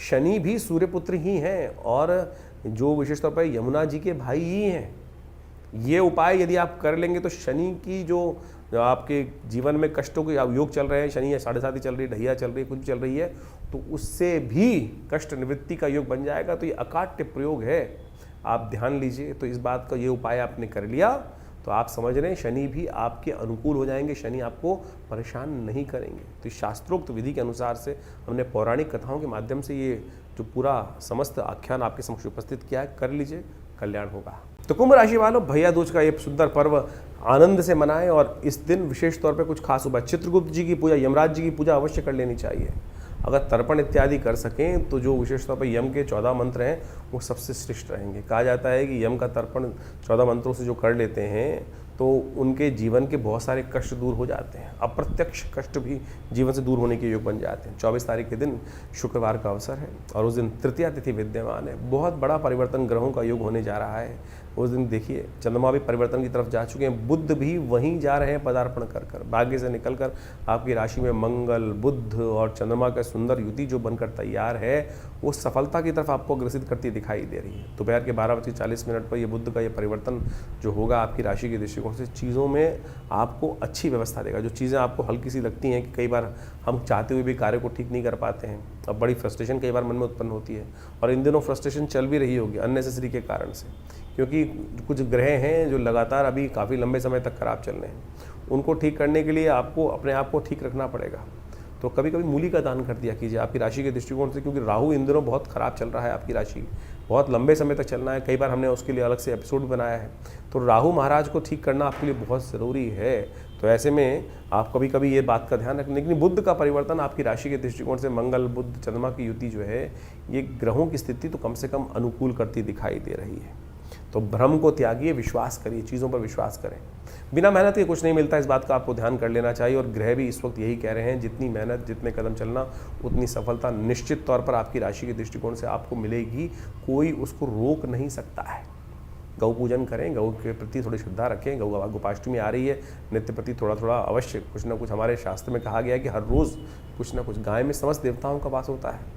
शनि भी सूर्यपुत्र ही हैं और जो विशेष तौर पर यमुना जी के भाई ही हैं। ये उपाय यदि आप कर लेंगे तो शनि की जो आपके जीवन में कष्टों के योग चल रहे हैं, शनि या 7.5 चल रही है, ढैया चल रही है, कुछ चल रही है, तो उससे भी कष्ट निवृत्ति का योग बन जाएगा। तो ये अकाट्य प्रयोग है, आप ध्यान लीजिए। तो इस बात का ये उपाय आपने कर लिया तो आप समझ रहे हैं शनि भी आपके अनुकूल हो जाएंगे, शनि आपको परेशान नहीं करेंगे। तो शास्त्रोक्त विधि के अनुसार से हमने पौराणिक कथाओं के माध्यम से ये जो पूरा समस्त आख्यान आपके समक्ष उपस्थित किया है, कर लीजिए, कल्याण होगा। तो कुंभ राशि वालों, भैया दूज का ये सुंदर पर्व आनंद से मनाएं और इस दिन विशेष तौर पे कुछ खास उपाय, चित्रगुप्त जी की पूजा, यमराज जी की पूजा अवश्य कर लेनी चाहिए। अगर तर्पण इत्यादि कर सकें तो जो विशेष तौर पर यम के 14 मंत्र हैं वो सबसे श्रेष्ठ रहेंगे। कहा जाता है कि यम का तर्पण 14 मंत्रों से जो कर लेते हैं तो उनके जीवन के बहुत सारे कष्ट दूर हो जाते हैं, अप्रत्यक्ष कष्ट भी जीवन से दूर होने के योग बन जाते हैं। 24 तारीख के दिन शुक्रवार का अवसर है और उस दिन तृतीया तिथि विद्यमान है। बहुत बड़ा परिवर्तन ग्रहों का योग होने जा रहा है। उस दिन देखिए चंद्रमा भी परिवर्तन की तरफ जा चुके हैं, बुध भी वहीं जा रहे हैं पदार्पण कर कर, भाग्य से निकलकर आपकी राशि में मंगल, बुध और चंद्रमा का सुंदर युति जो बनकर तैयार है वो सफलता की तरफ आपको अग्रसित करती दिखाई दे रही है। दोपहर के 12:40 पर ये बुध का ये परिवर्तन जो होगा आपकी राशि के दृष्टिकोण से चीज़ों में आपको अच्छी व्यवस्था देगा। जो चीज़ें आपको हल्की सी लगती हैं कि कई बार हम चाहते हुए भी कार्य को ठीक नहीं कर पाते हैं, अब बड़ी फ्रस्ट्रेशन कई बार मन में उत्पन्न होती है और इन दिनों फ्रस्ट्रेशन चल भी रही होगी अननेसेसरी के कारण से, क्योंकि कुछ ग्रह हैं जो लगातार अभी काफ़ी लंबे समय तक खराब चल रहे हैं। उनको ठीक करने के लिए आपको अपने आप को ठीक रखना पड़ेगा। तो कभी कभी मूली का दान कर दिया कीजिए आपकी राशि के दृष्टिकोण से, क्योंकि राहु इन दिनों बहुत खराब चल रहा है आपकी राशि, बहुत लंबे समय तक चलना है। कई बार हमने उसके लिए अलग से एपिसोड भी बनाया है। तो राहु महाराज को ठीक करना आपके लिए बहुत ज़रूरी है। तो ऐसे में आप कभी कभी ये बात का ध्यान रखें। लेकिन बुध का परिवर्तन आपकी राशि के दृष्टिकोण से, मंगल बुध चंद्रमा की युति जो है, ये ग्रहों की स्थिति तो कम से कम अनुकूल करती दिखाई दे रही है। तो भ्रम को त्यागिए, विश्वास करिए, चीज़ों पर विश्वास करें। बिना मेहनत के कुछ नहीं मिलता, इस बात का आपको ध्यान कर लेना चाहिए। और ग्रह भी इस वक्त यही कह रहे हैं, जितनी मेहनत, जितने कदम चलना, उतनी सफलता निश्चित तौर पर आपकी राशि के दृष्टिकोण से आपको मिलेगी। कोई उसको रोक नहीं सकता है। गौ पूजन करें, गौ के प्रति थोड़ी श्रद्धा रखें। गोपाष्टमी आ रही है, नित्य प्रति थोड़ा थोड़ा अवश्य कुछ ना कुछ, हमारे शास्त्र में कहा गया है कि हर रोज़ कुछ ना कुछ, गाय में समस्त देवताओं का वास होता है,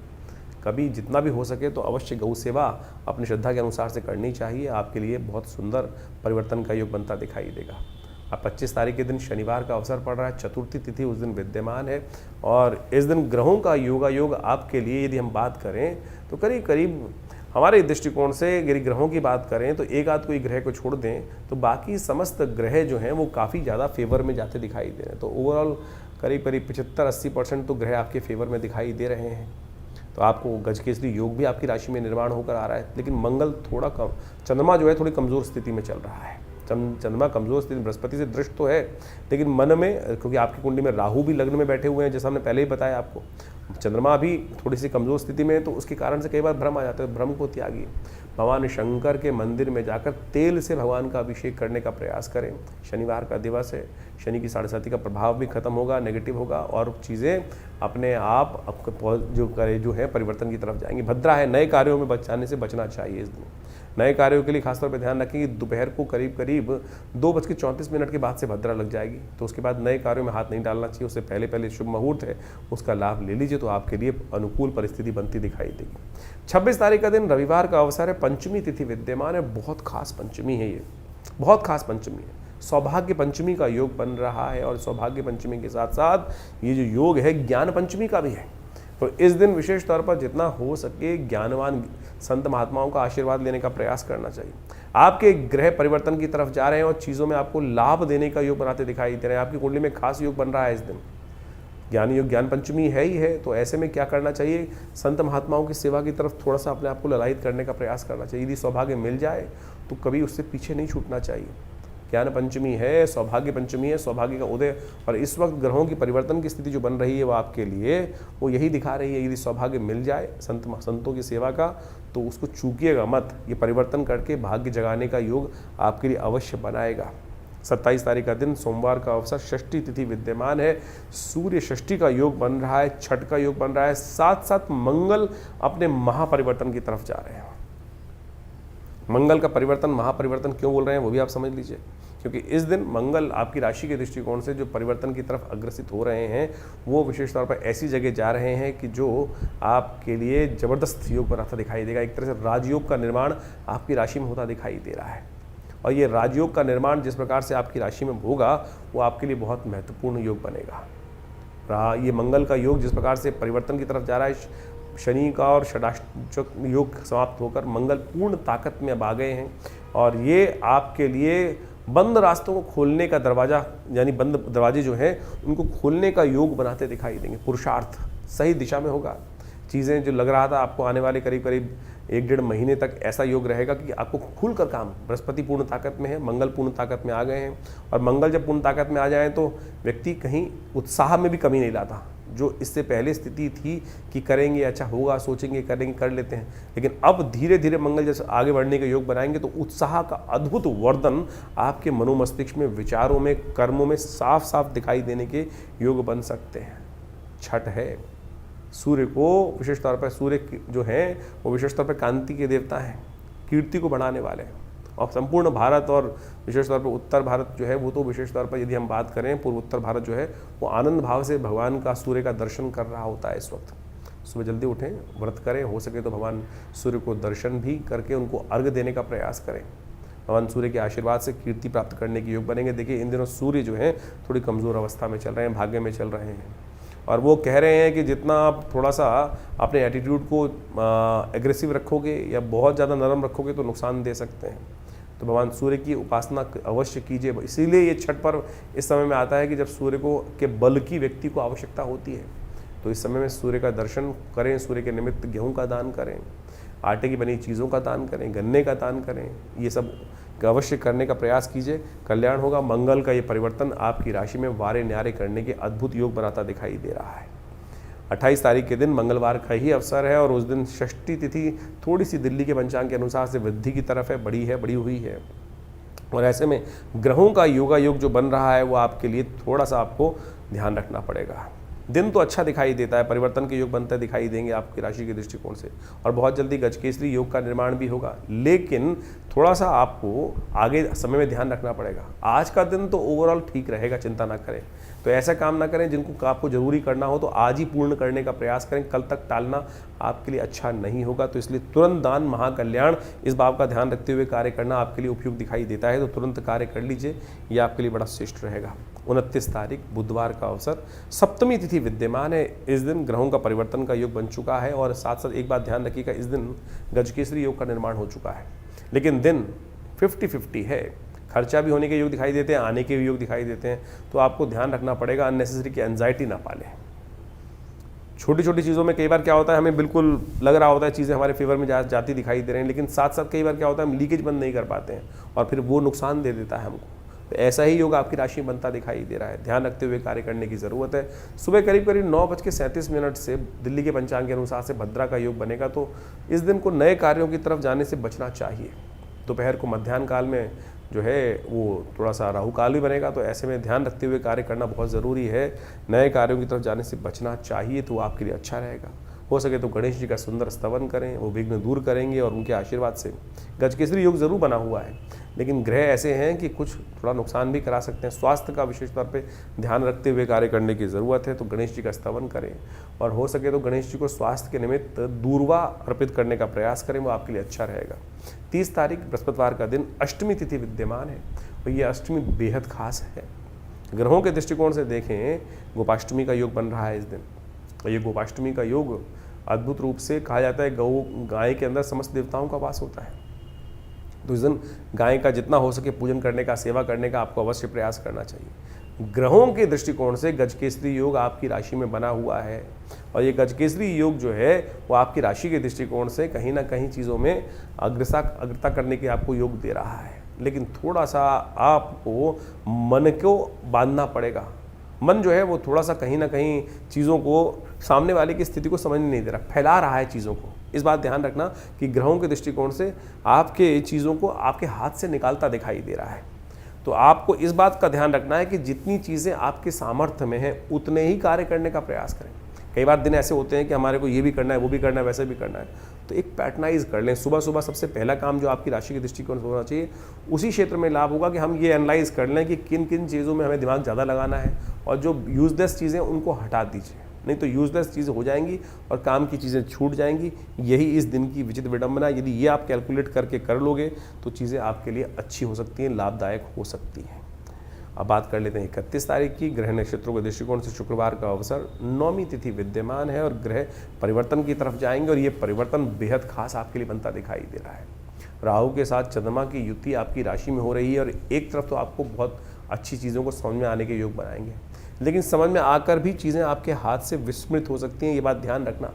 कभी जितना भी हो सके तो अवश्य गौ सेवा अपनी श्रद्धा के अनुसार से करनी चाहिए। आपके लिए बहुत सुंदर परिवर्तन का योग बनता दिखाई देगा। अब 25 तारीख के दिन शनिवार का अवसर पड़ रहा है, चतुर्थी तिथि उस दिन विद्यमान है और इस दिन ग्रहों का योग आपके लिए यदि हम बात करें तो करीब करीब हमारे दृष्टिकोण से यदि ग्रहों की बात करें तो एक आध कोई ग्रह को छोड़ दें तो बाकी समस्त ग्रह जो हैं वो काफ़ी ज़्यादा फेवर में जाते दिखाई दे रहे हैं। तो ओवरऑल करीब करीब 75-80% तो ग्रह आपके फेवर में दिखाई दे रहे हैं। तो आपको गजकेसरी योग भी आपकी राशि में निर्माण होकर आ रहा है। लेकिन मंगल थोड़ा कम, चंद्रमा जो है थोड़ी कमज़ोर स्थिति में चल रहा है। चंद्रमा कमज़ोर स्थिति, बृहस्पति से दृष्ट तो है लेकिन मन में, क्योंकि आपकी कुंडली में राहु भी लग्न में बैठे हुए हैं, जैसा हमने पहले ही बताया आपको, चंद्रमा भी थोड़ी सी कमज़ोर स्थिति में है, तो उसके कारण से कई बार भ्रम आ जाता है। भ्रम को त्यागिए। भगवान शंकर के मंदिर में जाकर तेल से भगवान का अभिषेक करने का प्रयास करें। शनिवार का दिवस है, शनि की साढ़े का प्रभाव भी खत्म होगा, नेगेटिव होगा और चीज़ें अपने आप आपको जो है परिवर्तन की तरफ जाएंगी। भद्रा है, नए कार्यों में जाने से बचना चाहिए इस दिन। नए कार्यों के लिए खासतौर पर ध्यान रखें कि दोपहर को करीब 2:34 के बाद से भद्रा लग जाएगी, तो उसके बाद नए कार्यों में हाथ नहीं डालना चाहिए। उससे पहले शुभ मुहूर्त है, उसका लाभ ले लीजिए तो आपके लिए अनुकूल परिस्थिति बनती दिखाई देगी। 26 तारीख का दिन रविवार का अवसर है, पंचमी तिथि विद्यमान है। बहुत खास पंचमी है, ये बहुत खास पंचमी है। सौभाग्य पंचमी का योग बन रहा है और सौभाग्य पंचमी के साथ साथ ये जो योग है ज्ञान पंचमी का भी है। तो इस दिन विशेष तौर पर जितना हो सके ज्ञानवान संत महात्माओं का आशीर्वाद लेने का प्रयास करना चाहिए। आपके ग्रह परिवर्तन की तरफ जा रहे हैं और चीज़ों में आपको लाभ देने का योग बनाते दिखाई दे रहे हैं। आपकी कुंडली में खास योग बन रहा है इस दिन, ज्ञान योग, ज्ञान पंचमी है ही है। तो ऐसे में क्या करना चाहिए, संत महात्माओं की सेवा की तरफ थोड़ा सा अपने आप को ललायित करने का प्रयास करना चाहिए। यदि सौभाग्य मिल जाए तो कभी उससे पीछे नहीं छूटना चाहिए। ज्ञान पंचमी है, सौभाग्य पंचमी है, सौभाग्य का उदय, और इस वक्त ग्रहों की परिवर्तन की स्थिति जो बन रही है वो आपके लिए वो यही दिखा रही है। यदि सौभाग्य मिल जाए संतों की सेवा का तो उसको चूकिएगा मत। ये परिवर्तन करके भाग्य जगाने का योग आपके लिए अवश्य बनाएगा। 27 तारीख का दिन सोमवार का अवसर, षष्ठी तिथि विद्यमान है, सूर्य षष्ठी का योग बन रहा है, छठ का योग बन रहा है, साथ साथ मंगल अपने महापरिवर्तन की तरफ जा रहे हैं। मंगल का परिवर्तन, महापरिवर्तन क्यों बोल रहे हैं वो भी आप समझ लीजिए, क्योंकि इस दिन मंगल आपकी राशि के दृष्टिकोण से जो परिवर्तन की तरफ अग्रसित हो रहे हैं वो विशेष तौर पर ऐसी जगह जा रहे हैं कि जो आपके लिए जबरदस्त योग बनाता दिखाई देगा। एक तरह से राजयोग का निर्माण आपकी राशि में होता दिखाई दे रहा है, और ये राजयोग का निर्माण जिस प्रकार से आपकी राशि में होगा वो आपके लिए बहुत महत्वपूर्ण योग बनेगा। ये मंगल का योग जिस प्रकार से परिवर्तन की तरफ जा रहा है, शनि का और षडाष्टक योग समाप्त होकर मंगल पूर्ण ताकत में अब आ गए हैं, और ये आपके लिए बंद रास्तों को खोलने का दरवाज़ा, यानी बंद दरवाजे जो हैं उनको खोलने का योग बनाते दिखाई देंगे। पुरुषार्थ सही दिशा में होगा। चीज़ें जो लग रहा था आपको आने वाले करीब 1-1.5 महीने तक ऐसा योग रहेगा कि आपको खुलकर काम, बृहस्पति पूर्ण ताकत में है, मंगल पूर्ण ताकत में आ गए हैं, और मंगल जब पूर्ण ताकत में आ जाए तो व्यक्ति कहीं उत्साह में भी कमी नहीं लाता। जो इससे पहले स्थिति थी कि करेंगे, अच्छा होगा, सोचेंगे, करेंगे, कर लेते हैं, लेकिन अब धीरे धीरे मंगल जैसे आगे बढ़ने के योग बनाएंगे तो उत्साह का अद्भुत वर्धन आपके मनोमस्तिष्क में, विचारों में, कर्मों में साफ साफ दिखाई देने के योग बन सकते हैं। छठ है, सूर्य को विशेष तौर पर, सूर्य जो हैं वो विशेष तौर पर कांति के देवता हैं, कीर्ति को बढ़ाने वाले हैं, और संपूर्ण भारत और विशेष तौर पर उत्तर भारत जो है वो तो विशेष तौर पर यदि हम बात करें पूर्व उत्तर भारत जो है वो आनंद भाव से भगवान का, सूर्य का दर्शन कर रहा होता है। इस वक्त सुबह जल्दी उठें, व्रत करें, हो सके तो भगवान सूर्य को दर्शन भी करके उनको अर्घ देने का प्रयास करें। भगवान सूर्य के आशीर्वाद से कीर्ति प्राप्त करने के योग बनेंगे। देखिए इन दिनों सूर्य जो है थोड़ी कमज़ोर अवस्था में चल रहे हैं, भाग्य में चल रहे हैं, और वो कह रहे हैं कि जितना आप थोड़ा सा अपने एटीट्यूड को एग्रेसिव रखोगे या बहुत ज़्यादा नरम रखोगे तो नुकसान दे सकते हैं। तो भगवान सूर्य की उपासना अवश्य कीजिए। इसीलिए ये छठ पर्व इस समय में आता है कि जब सूर्य को के बल की व्यक्ति को आवश्यकता होती है, तो इस समय में सूर्य का दर्शन करें, सूर्य के निमित्त गेहूं का दान करें, आटे की बनी चीज़ों का दान करें, गन्ने का दान करें, ये सब अवश्य करने का प्रयास कीजिए, कल्याण होगा। मंगल का ये परिवर्तन आपकी राशि में वारे न्यारे करने के अद्भुत योग बनाता दिखाई दे रहा है। 28 तारीख के दिन मंगलवार का ही अवसर है, और उस दिन षष्ठी तिथि थोड़ी सी दिल्ली के पंचांग के अनुसार से वृद्धि की तरफ है, बड़ी हुई है, और ऐसे में ग्रहों का योगा योग जो बन रहा है वो आपके लिए थोड़ा सा आपको ध्यान रखना पड़ेगा। दिन तो अच्छा दिखाई देता है, परिवर्तन के योग बनते दिखाई देंगे आपकी राशि के दृष्टिकोण से, और बहुत जल्दी गजकेसरी योग का निर्माण भी होगा, लेकिन थोड़ा सा आपको आगे समय में ध्यान रखना पड़ेगा। आज का दिन तो ओवरऑल ठीक रहेगा, चिंता ना करें। तो ऐसा काम ना करें जिनको आपको जरूरी करना हो तो आज ही पूर्ण करने का प्रयास करें, कल तक टालना आपके लिए अच्छा नहीं होगा। तो इसलिए तुरंत दान महाकल्याण, इस बात का ध्यान रखते हुए कार्य करना आपके लिए उपयुक्त दिखाई देता है, तो तुरंत कार्य कर लीजिए, ये आपके लिए बड़ा श्रेष्ठ रहेगा। 29 तारीख बुधवार का अवसर, सप्तमी तिथि विद्यमान है। इस दिन ग्रहों का परिवर्तन का योग बन चुका है, और साथ साथ एक बात ध्यान रखिएगा, इस दिन गजकेसरी योग का निर्माण हो चुका है, लेकिन दिन 50-50 है, खर्चा भी होने के योग दिखाई देते हैं, आने के भी योग दिखाई देते हैं। तो आपको ध्यान रखना पड़ेगा अननेसेसरी की एंजाइटी ना पालें। छोटी छोटी चीज़ों में कई बार क्या होता है, हमें बिल्कुल लग रहा होता है चीज़ें हमारे फेवर में जाती दिखाई दे रही हैं, लेकिन साथ साथ कई बार क्या होता है हम लीकेज बंद नहीं कर पाते हैं, और फिर वो नुकसान दे देता है हमको। तो ऐसा ही योग आपकी राशि में बनता दिखाई दे रहा है। ध्यान रखते हुए कार्य करने की जरूरत है। सुबह करीब करीब 9:37 से दिल्ली के पंचांग के अनुसार से भद्रा का योग बनेगा, तो इस दिन को नए कार्यों की तरफ जाने से बचना चाहिए। दोपहर को मध्याह्न काल में जो है वो थोड़ा सा राहु काल भी बनेगा, तो ऐसे में ध्यान रखते हुए कार्य करना बहुत ज़रूरी है। नए कार्यों की तरफ जाने से बचना चाहिए, तो वो आपके लिए अच्छा रहेगा। हो सके तो गणेश जी का सुंदर स्तवन करें, वो विघ्न दूर करेंगे और उनके आशीर्वाद से। गजकेसरी योग जरूर बना हुआ है, लेकिन ग्रह ऐसे हैं कि कुछ थोड़ा नुकसान भी करा सकते हैं। स्वास्थ्य का विशेष तौर पे ध्यान रखते हुए कार्य करने की ज़रूरत है, तो गणेश जी का स्तवन करें और हो सके तो गणेश जी को स्वास्थ्य के निमित्त दूर्वा अर्पित करने का प्रयास करें, वो आपके लिए अच्छा रहेगा। 30 तारीख बृहस्पतिवार का दिन अष्टमी तिथि विद्यमान है और ये अष्टमी बेहद खास है। ग्रहों के दृष्टिकोण से देखें, गोपाष्टमी का योग बन रहा है इस दिन, और ये गोपाष्टमी का योग अद्भुत रूप से कहा जाता है गाय के अंदर समस्त देवताओं का वास होता है। तो इस दिन गाय का जितना हो सके पूजन करने का, सेवा करने का आपको अवश्य प्रयास करना चाहिए। ग्रहों के दृष्टिकोण से गजकेसरी योग आपकी राशि में बना हुआ है और ये गजकेसरी योग जो है वो आपकी राशि के दृष्टिकोण से कहीं ना कहीं चीज़ों में अग्रता करने के आपको योग दे रहा है। लेकिन थोड़ा सा आपको मन को बांधना पड़ेगा। मन जो है वो थोड़ा सा कहीं ना कहीं चीज़ों को, सामने वाले की स्थिति को समझ नहीं दे रहा, फैला रहा है चीज़ों को। इस बात ध्यान रखना कि ग्रहों के दृष्टिकोण से आपके चीज़ों को आपके हाथ से निकालता दिखाई दे रहा है। तो आपको इस बात का ध्यान रखना है कि जितनी चीज़ें आपके सामर्थ्य में हैं उतने ही कार्य करने का प्रयास करें। कई बार दिन ऐसे होते हैं कि हमारे को ये भी करना है, वो भी करना है, वैसे भी करना है, तो एक पैटर्नाइज कर लें। सुबह सुबह सबसे पहला काम जो आपकी राशि के दृष्टिकोण से होना चाहिए, उसी क्षेत्र में लाभ होगा कि हम ये एनालाइज कर लें कि किन किन चीज़ों में हमें दिमाग ज़्यादा लगाना है और जो यूजलेस चीज़ें उनको हटा दीजिए, नहीं तो यूजलेस चीज़ें हो जाएंगी और काम की चीज़ें छूट जाएंगी। यही इस दिन की विचित्र विडंबना। यदि ये आप कैलकुलेट करके कर लोगे तो चीज़ें आपके लिए अच्छी हो सकती हैं, लाभदायक हो सकती हैं। अब बात कर लेते हैं 31 तारीख की। ग्रह नक्षत्रों के दृष्टिकोण से शुक्रवार का अवसर, नौमी तिथि विद्यमान है और ग्रह परिवर्तन की तरफ जाएंगे और ये परिवर्तन बेहद खास आपके लिए बनता दिखाई दे रहा है। राहु के साथ चंद्रमा की युति आपकी राशि में हो रही है और एक तरफ तो आपको बहुत अच्छी चीज़ों को समझ में आने के योग बनाएंगे, लेकिन समझ में आकर भी चीज़ें आपके हाथ से विस्मृत हो सकती हैं। ये बात ध्यान रखना।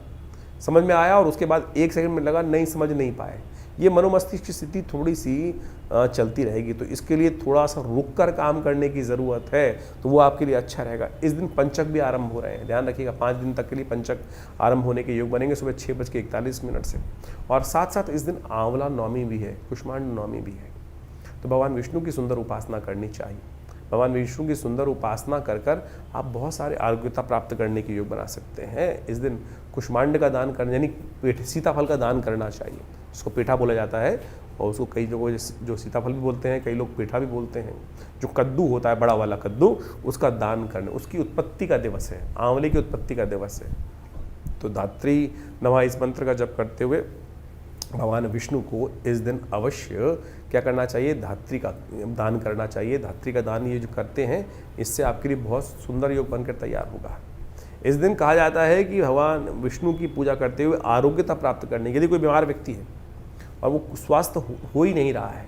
समझ में आया और उसके बाद 1 सेकंड में लगा नहीं समझ नहीं पाए, ये मनोमस्तिष्क की स्थिति थोड़ी सी चलती रहेगी। तो इसके लिए थोड़ा सा रुक कर काम करने की ज़रूरत है, तो वो आपके लिए अच्छा रहेगा। इस दिन पंचक भी आरंभ हो रहे हैं, ध्यान रखिएगा। 5 दिन तक के लिए पंचक आरंभ होने के योग बनेंगे सुबह 6:41 से। और साथ साथ इस दिन आंवला नवमी भी है, कुष्मांड नवमी भी है। तो भगवान विष्णु की सुंदर उपासना करनी चाहिए। भगवान विष्णु की सुंदर उपासना कर कर आप बहुत सारे आरोग्यता प्राप्त करने के योग बना सकते हैं। इस दिन कुष्मांड का दान करना, यानी सीताफल का दान करना चाहिए। उसको पेठा बोला जाता है और उसको कई लोगों जो सीताफल भी बोलते हैं, कई लोग पेठा भी बोलते हैं। जो कद्दू होता है, बड़ा वाला कद्दू, उसका दान करना, उसकी उत्पत्ति का दिवस है, आंवले की उत्पत्ति का दिवस है। तो धात्री नमः इस मंत्र का जप करते हुए भगवान विष्णु को इस दिन अवश्य क्या करना चाहिए, धात्री का दान करना चाहिए। धात्री का दान ये जो करते हैं, इससे आपके लिए बहुत सुंदर योग बनकर तैयार होगा। इस दिन कहा जाता है कि भगवान विष्णु की पूजा करते हुए आरोग्यता प्राप्त करने के लिए, कोई बीमार व्यक्ति है और वो स्वस्थ हो ही नहीं रहा है,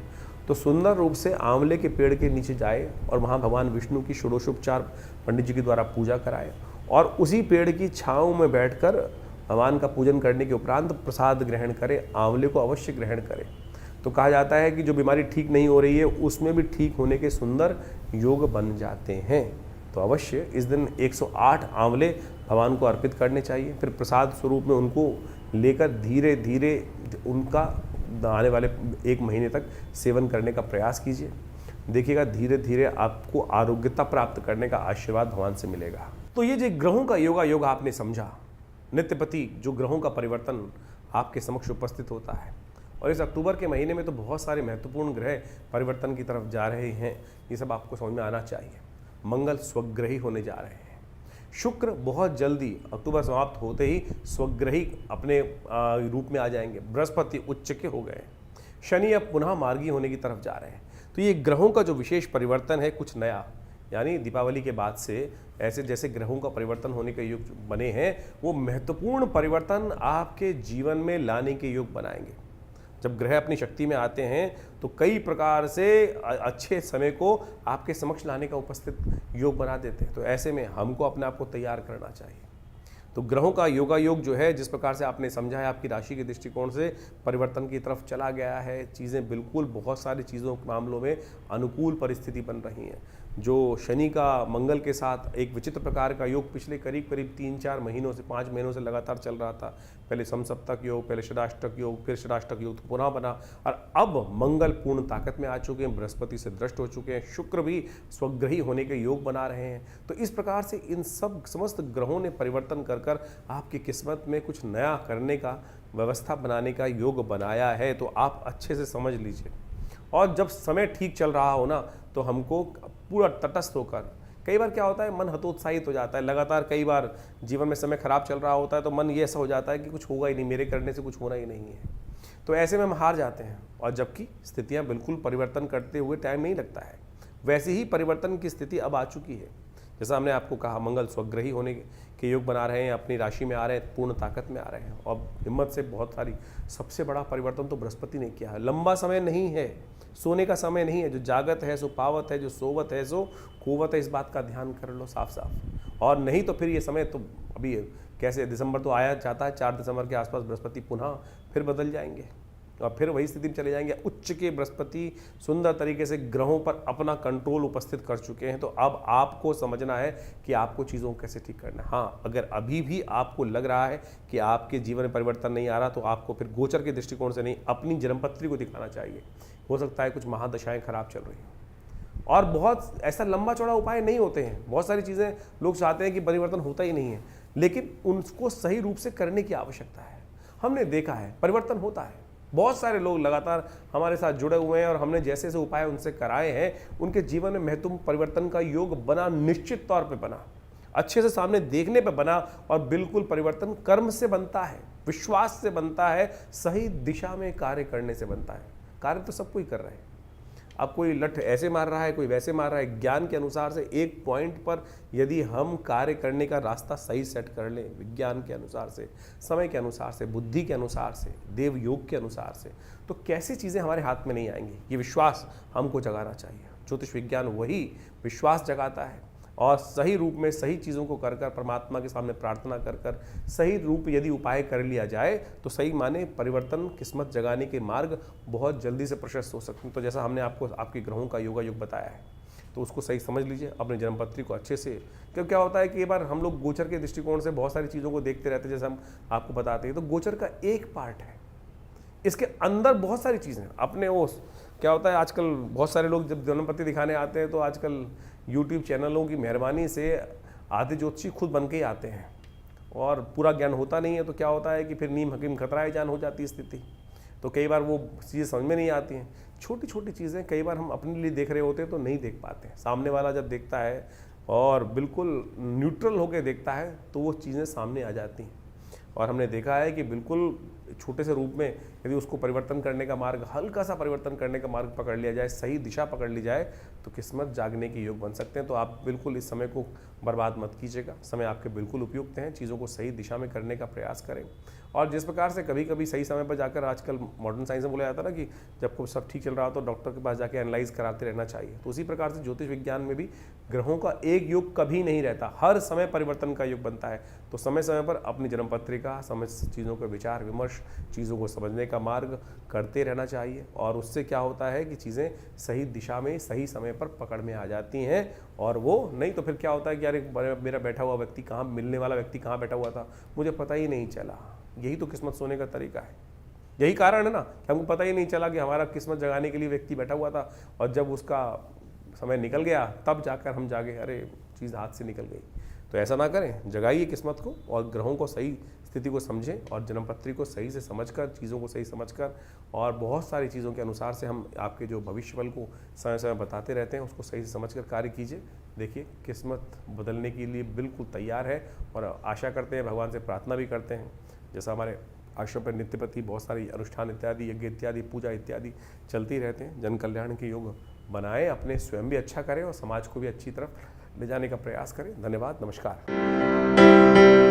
तो सुंदर रूप से आंवले के पेड़ के नीचे जाए और वहाँ भगवान विष्णु की षोडशोपचार पंडित जी के द्वारा पूजा कराए और उसी पेड़ की छाँव में बैठकर भगवान का पूजन करने के उपरांत प्रसाद ग्रहण करें। आंवले को अवश्य ग्रहण करें। तो कहा जाता है कि जो बीमारी ठीक नहीं हो रही है उसमें भी ठीक होने के सुंदर योग बन जाते हैं। तो अवश्य इस दिन 108 आंवले भगवान को अर्पित करने चाहिए। फिर प्रसाद स्वरूप में उनको लेकर धीरे धीरे उनका आने वाले 1 महीने तक सेवन करने का प्रयास कीजिए। देखिएगा धीरे धीरे आपको आरोग्यता प्राप्त करने का आशीर्वाद भगवान से मिलेगा। तो ये जो ग्रहों का योग आपने समझा, नित्यपति जो ग्रहों का परिवर्तन आपके समक्ष उपस्थित होता है और इस अक्टूबर के महीने में तो बहुत सारे महत्वपूर्ण ग्रह परिवर्तन की तरफ जा रहे हैं। ये सब आपको समझ में आना चाहिए। मंगल स्वग्रही होने जा रहे हैं। शुक्र बहुत जल्दी अक्टूबर समाप्त होते ही स्वग्रही अपने रूप में आ जाएंगे। बृहस्पति उच्च के हो गए। शनि अब पुनः मार्गी होने की तरफ जा रहे हैं। तो ये ग्रहों का जो विशेष परिवर्तन है, कुछ नया, यानी दीपावली के बाद से ऐसे जैसे ग्रहों का परिवर्तन होने के योग बने हैं, वो महत्वपूर्ण परिवर्तन आपके जीवन में लाने के योग बनाएंगे। जब ग्रह अपनी शक्ति में आते हैं तो कई प्रकार से अच्छे समय को आपके समक्ष लाने का उपस्थित योग बना देते हैं। तो ऐसे में हमको अपने आप को तैयार करना चाहिए। तो ग्रहों का योगायोग जो है, जिस प्रकार से आपने समझा है, आपकी राशि के दृष्टिकोण से परिवर्तन की तरफ चला गया है। चीज़ें बिल्कुल बहुत सारी चीज़ों के मामलों में अनुकूल परिस्थिति बन रही हैं। जो शनि का मंगल के साथ एक विचित्र प्रकार का योग पिछले करीब करीब 3-4 महीनों से 5 महीनों से लगातार चल रहा था। पहले समसप्तक योग, पहले षडाष्टक योग, फिर षडाष्टक योग तो पुनः बना, और अब मंगल पूर्ण ताकत में आ चुके हैं, बृहस्पति से दृष्ट हो चुके हैं, शुक्र भी स्वग्रही होने के योग बना रहे हैं। तो इस प्रकार से इन सब समस्त ग्रहों ने परिवर्तन कर कर आपकी किस्मत में कुछ नया करने का, व्यवस्था बनाने का योग बनाया है। तो आप अच्छे से समझ लीजिए, और जब समय ठीक चल रहा हो ना, तो हमको पूरा तटस्थ होकर, कई बार क्या होता है मन हतोत्साहित हो जाता है, लगातार कई बार जीवन में समय खराब चल रहा होता है तो मन ये ऐसा हो जाता है कि कुछ होगा ही नहीं, मेरे करने से कुछ होना ही नहीं है। तो ऐसे में हम हार जाते हैं, और जबकि स्थितियां बिल्कुल परिवर्तन करते हुए टाइम नहीं लगता है। वैसे ही परिवर्तन की स्थिति अब आ चुकी है। जैसा हमने आपको कहा, मंगल स्वग्रही होने के योग बना रहे हैं, अपनी राशि में आ रहे हैं, पूर्ण ताकत में आ रहे हैं, और हिम्मत से बहुत सारी, सबसे बड़ा परिवर्तन तो बृहस्पति ने किया है। लंबा समय नहीं है, सोने का समय नहीं है। जो जागत है सो पावत है, जो सोवत है सो खोवत है। इस बात का ध्यान कर लो साफ साफ। और नहीं तो फिर ये समय तो अभी कैसे, दिसंबर तो आया जाता है, 4 दिसंबर के आसपास बृहस्पति पुनः फिर बदल जाएंगे, और फिर वही स्थिति में चले जाएंगे। उच्च के बृहस्पति सुंदर तरीके से ग्रहों पर अपना कंट्रोल उपस्थित कर चुके हैं। तो अब आपको समझना है कि आपको चीज़ों को कैसे ठीक करना है। हाँ, अगर अभी भी आपको लग रहा है कि आपके जीवन में परिवर्तन नहीं आ रहा, तो आपको फिर गोचर के दृष्टिकोण से नहीं, अपनी जन्मपत्री को दिखाना चाहिए। हो सकता है कुछ महादशाएं खराब चल रही हैं, और बहुत ऐसा लंबा चौड़ा उपाय नहीं होते हैं। बहुत सारी चीज़ें लोग चाहते हैं कि परिवर्तन होता ही नहीं है, लेकिन उनको सही रूप से करने की आवश्यकता है। हमने देखा है परिवर्तन होता है, बहुत सारे लोग लगातार हमारे साथ जुड़े हुए हैं, और हमने जैसे जैसे उपाय उनसे कराए हैं, उनके जीवन में महत्वपूर्ण परिवर्तन का योग बना, निश्चित तौर पे बना, अच्छे से सामने देखने पे बना। और बिल्कुल परिवर्तन कर्म से बनता है, विश्वास से बनता है, सही दिशा में कार्य करने से बनता है। कार्य तो सब कोई कर रहे हैं, अब कोई लठ ऐसे मार रहा है, कोई वैसे मार रहा है। ज्ञान के अनुसार से एक पॉइंट पर यदि हम कार्य करने का रास्ता सही सेट कर लें, विज्ञान के अनुसार से, समय के अनुसार से, बुद्धि के अनुसार से, देव योग के अनुसार से, तो कैसी चीज़ें हमारे हाथ में नहीं आएंगी। ये विश्वास हमको जगाना चाहिए। ज्योतिष विज्ञान वही विश्वास जगाता है, और सही रूप में सही चीज़ों को कर कर, परमात्मा के सामने प्रार्थना कर कर, सही रूप यदि उपाय कर लिया जाए, तो सही माने परिवर्तन, किस्मत जगाने के मार्ग बहुत जल्दी से प्रशस्त हो सकते हैं। तो जैसा हमने आपको आपके ग्रहों का योगा योग बताया है, तो उसको सही समझ लीजिए, अपनी जन्मपत्री को अच्छे से। क्योंकि क्या होता है कि एक बार हम लोग गोचर के दृष्टिकोण से बहुत सारी चीज़ों को देखते रहते हैं, जैसे हम आपको बताते हैं, तो गोचर का एक पार्ट है, इसके अंदर बहुत सारी चीज़ें अपने ओस। क्या होता है आजकल बहुत सारे लोग जब जन्मपत्री दिखाने आते हैं, तो आजकल यूट्यूब चैनलों की मेहरबानी से आधे ज्योतिषी खुद बन के ही आते हैं, और पूरा ज्ञान होता नहीं है। तो क्या होता है कि फिर नीम हकीम खतराए जान हो जाती है स्थिति। तो कई बार वो चीज़ें समझ में नहीं आती हैं। छोटी छोटी चीज़ें कई बार हम अपने लिए देख रहे होते हैं तो नहीं देख पाते हैं। सामने वाला जब देखता है और बिल्कुल न्यूट्रल होकर देखता है, तो वो चीज़ें सामने आ जाती हैं। और हमने देखा है कि बिल्कुल छोटे से रूप में यदि उसको परिवर्तन करने का मार्ग, हल्का सा परिवर्तन करने का मार्ग पकड़ लिया जाए, सही दिशा पकड़ ली जाए, तो किस्मत जागने के योग बन सकते हैं। तो आप बिल्कुल इस समय को बर्बाद मत कीजिएगा। समय आपके बिल्कुल उपयुक्त हैं, चीज़ों को सही दिशा में करने का प्रयास करें। और जिस प्रकार से कभी कभी सही समय पर जाकर, आजकल मॉडर्न साइंस में बोला जाता है ना कि जब को सब ठीक चल रहा हो तो डॉक्टर के पास जाकर एनालाइज कराते रहना चाहिए। तो उसी प्रकार से ज्योतिष विज्ञान में भी ग्रहों का एक योग कभी नहीं रहता, हर समय परिवर्तन का योग बनता है। तो समय समय पर अपनी जन्मपत्रिका, समय चीज़ों का विचार विमर्श, चीज़ों को समझने का मार्ग करते रहना चाहिए। और उससे क्या होता है कि चीज़ें सही दिशा में सही समय पर पकड़ में आ जाती हैं। और वो नहीं तो फिर क्या होता है कि यार मेरा बैठा हुआ व्यक्ति कहाँ, मिलने वाला व्यक्ति कहाँ बैठा हुआ था, मुझे पता ही नहीं चला। यही तो किस्मत सोने का तरीका है। यही कारण है ना कि हमको पता ही नहीं चला कि हमारा किस्मत जगाने के लिए व्यक्ति बैठा हुआ था, और जब उसका समय निकल गया तब जाकर हम जागे, अरे चीज़ हाथ से निकल गई। तो ऐसा ना करें, जगाइए किस्मत को, और ग्रहों को सही स्थिति को समझें, और जन्मपत्री को सही से समझकर, चीज़ों को सही समझकर, और बहुत सारी चीज़ों के अनुसार से हम आपके जो भविष्यफल को समय समय बताते रहते हैं, उसको सही से समझकर कार्य कीजिए। देखिए किस्मत बदलने के लिए बिल्कुल तैयार है, और आशा करते हैं, भगवान से प्रार्थना भी करते हैं। जैसा हमारे आश्रम पर नित्य प्रति बहुत सारी अनुष्ठान इत्यादि, यज्ञ इत्यादि, पूजा इत्यादि चलती रहते हैं। जन कल्याण के योग बनाएं, अपने स्वयं भी अच्छा करें और समाज को भी अच्छी तरफ ले जाने का प्रयास करें। धन्यवाद, नमस्कार।